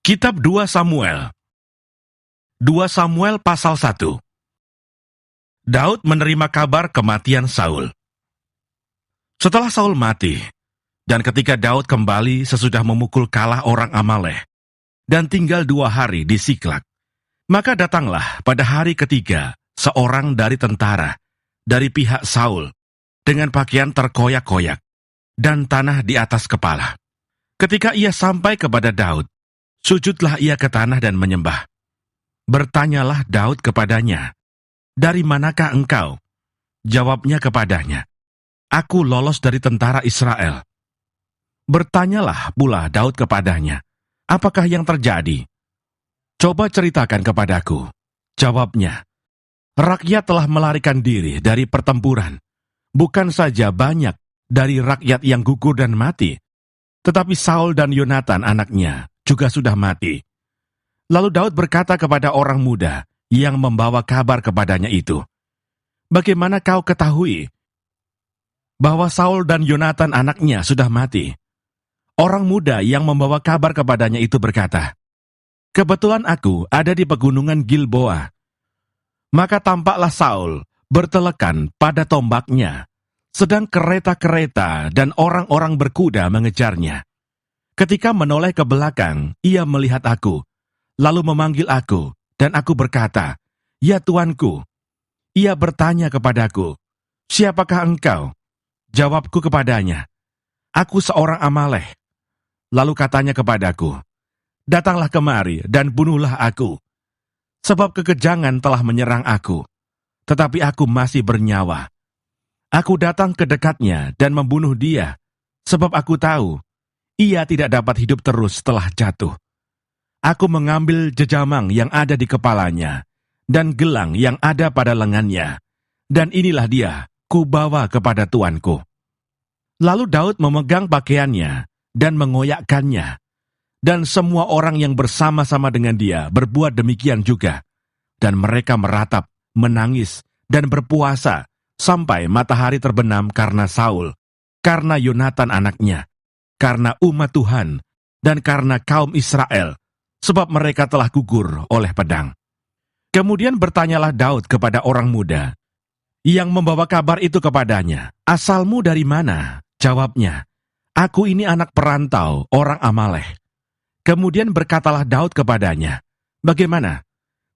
Kitab 2 Samuel. 2 Samuel pasal 1. Daud menerima kabar kematian Saul. Setelah Saul mati, dan ketika Daud kembali sesudah memukul kalah orang Amalek, dan tinggal 2 hari di Siklak, maka datanglah pada hari ketiga seorang dari tentara, dari pihak Saul, dengan pakaian terkoyak-koyak, dan tanah di atas kepala. Ketika ia sampai kepada Daud, sujudlah ia ke tanah dan menyembah. Bertanyalah Daud kepadanya, "Dari manakah engkau?" Jawabnya kepadanya, "Aku lolos dari tentara Israel." Bertanyalah pula Daud kepadanya, "Apakah yang terjadi? Coba ceritakan kepadaku." Jawabnya, "Rakyat telah melarikan diri dari pertempuran. Bukan saja banyak dari rakyat yang gugur dan mati, tetapi Saul dan Yonatan anaknya juga sudah mati." Lalu Daud berkata kepada orang muda yang membawa kabar kepadanya itu, "Bagaimana kau ketahui bahwa Saul dan Yonatan anaknya sudah mati?" Orang muda yang membawa kabar kepadanya itu berkata, "Kebetulan aku ada di pegunungan Gilboa." Maka tampaklah Saul bertelekan pada tombaknya, sedang kereta-kereta dan orang-orang berkuda mengejarnya. Ketika menoleh ke belakang, ia melihat aku, lalu memanggil aku, dan aku berkata, "Ya Tuanku." Ia bertanya kepadaku, "Siapakah engkau?" Jawabku kepadanya, "Aku seorang Amalek." Lalu katanya kepadaku, "Datanglah kemari dan bunuhlah aku, sebab kekejangan telah menyerang aku, tetapi aku masih bernyawa." Aku datang ke dekatnya dan membunuh dia, sebab aku tahu ia tidak dapat hidup terus setelah jatuh. Aku mengambil jejamang yang ada di kepalanya, dan gelang yang ada pada lengannya, dan inilah dia, kubawa kepada tuanku. Lalu Daud memegang pakaiannya, dan mengoyakkannya, dan semua orang yang bersama-sama dengan dia berbuat demikian juga, dan mereka meratap, menangis, dan berpuasa, sampai matahari terbenam karena Saul, karena Yonatan anaknya, karena umat Tuhan, dan karena kaum Israel, sebab mereka telah gugur oleh pedang. Kemudian bertanyalah Daud kepada orang muda yang membawa kabar itu kepadanya, "Asalmu dari mana?" Jawabnya, "Aku ini anak perantau orang Amalek." Kemudian berkatalah Daud kepadanya, "Bagaimana?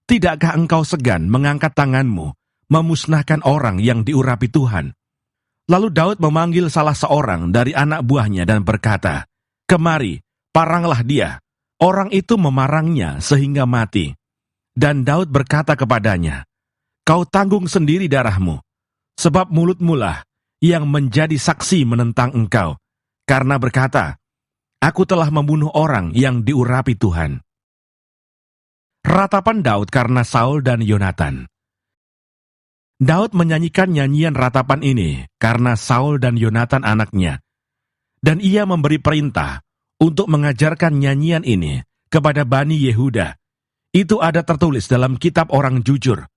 Tidakkah engkau segan mengangkat tanganmu, memusnahkan orang yang diurapi Tuhan?" Lalu Daud memanggil salah seorang dari anak buahnya dan berkata, "Kemari, paranglah dia." Orang itu memarangnya sehingga mati. Dan Daud berkata kepadanya, "Kau tanggung sendiri darahmu, sebab mulutmu lah yang menjadi saksi menentang engkau, karena berkata, 'Aku telah membunuh orang yang diurapi Tuhan.'" Ratapan Daud karena Saul dan Yonatan. Daud menyanyikan nyanyian ratapan ini karena Saul dan Yonatan anaknya, dan ia memberi perintah untuk mengajarkan nyanyian ini kepada Bani Yehuda. Itu ada tertulis dalam kitab orang jujur.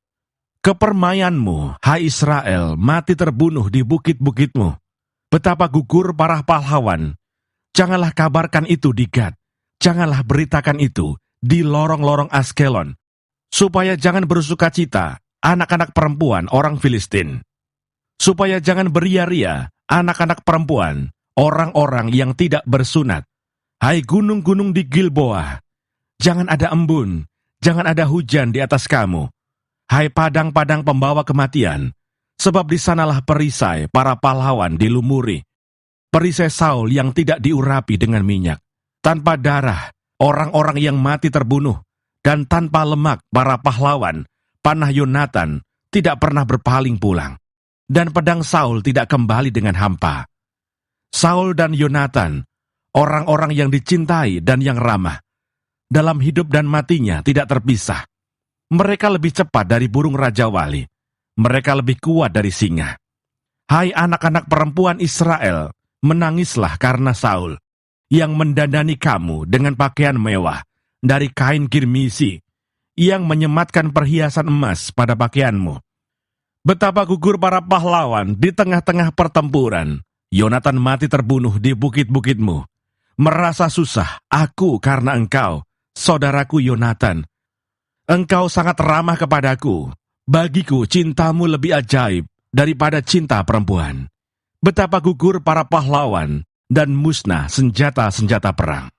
"Kepermayanmu, hai Israel, mati terbunuh di bukit-bukitmu. Betapa gugur para pahlawan. Janganlah kabarkan itu di Gad, janganlah beritakan itu di lorong-lorong Askelon, supaya jangan bersukacita anak-anak perempuan orang Filistin. Supaya jangan beria-ria anak-anak perempuan orang-orang yang tidak bersunat. Hai gunung-gunung di Gilboa, jangan ada embun, jangan ada hujan di atas kamu. Hai padang-padang pembawa kematian, sebab di sanalah perisai para pahlawan dilumuri. Perisai Saul yang tidak diurapi dengan minyak. Tanpa darah, orang-orang yang mati terbunuh, dan tanpa lemak para pahlawan, panah Yonatan tidak pernah berpaling pulang, dan pedang Saul tidak kembali dengan hampa. Saul dan Yonatan, orang-orang yang dicintai dan yang ramah, dalam hidup dan matinya tidak terpisah. Mereka lebih cepat dari burung Raja Wali, mereka lebih kuat dari singa. Hai anak-anak perempuan Israel, menangislah karena Saul, yang mendandani kamu dengan pakaian mewah dari kain kirmisi, yang menyematkan perhiasan emas pada pakaianmu. Betapa gugur para pahlawan di tengah-tengah pertempuran. Yonatan mati terbunuh di bukit-bukitmu. Merasa susah aku karena engkau, saudaraku Yonatan, engkau sangat ramah kepadaku. Bagiku cintamu lebih ajaib daripada cinta perempuan. Betapa gugur para pahlawan dan musnah senjata-senjata perang.